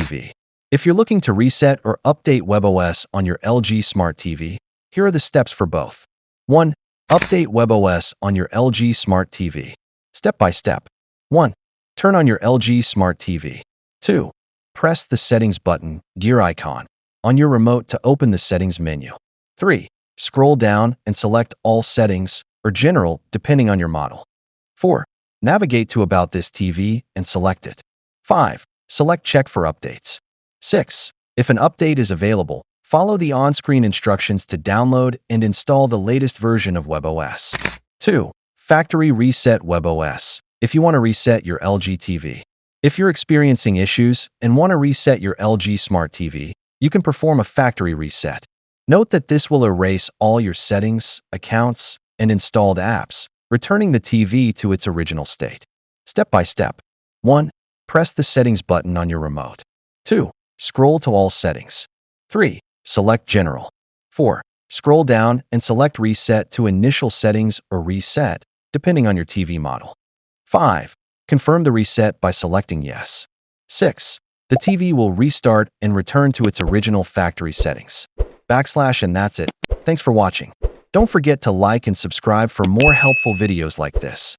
TV. If you're looking to reset or update webOS on your LG Smart TV, here are the steps for both. 1. Update webOS on your LG Smart TV. Step by step. 1. Turn on your LG Smart TV. 2. Press the Settings button, gear icon, on your remote to open the Settings menu. 3. Scroll down and select All Settings or General, depending on your model. 4. Navigate to About This TV and select it. 5. Select Check for updates. 6. If an update is available, follow the on-screen instructions to download and install the latest version of webOS. 2. Factory Reset webOS. If you want to reset your LG TV. If you're experiencing issues and want to reset your LG Smart TV, you can perform a factory reset. Note that this will erase all your settings, accounts, and installed apps, returning the TV to its original state. Step by step. 1. Press the Settings button on your remote. 2. Scroll to All Settings. 3. Select General. 4. Scroll down and select Reset to Initial Settings or Reset, depending on your TV model. 5. Confirm the reset by selecting Yes. 6. The TV will restart and return to its original factory settings. And that's it. Thanks for watching. Don't forget to like and subscribe for more helpful videos like this.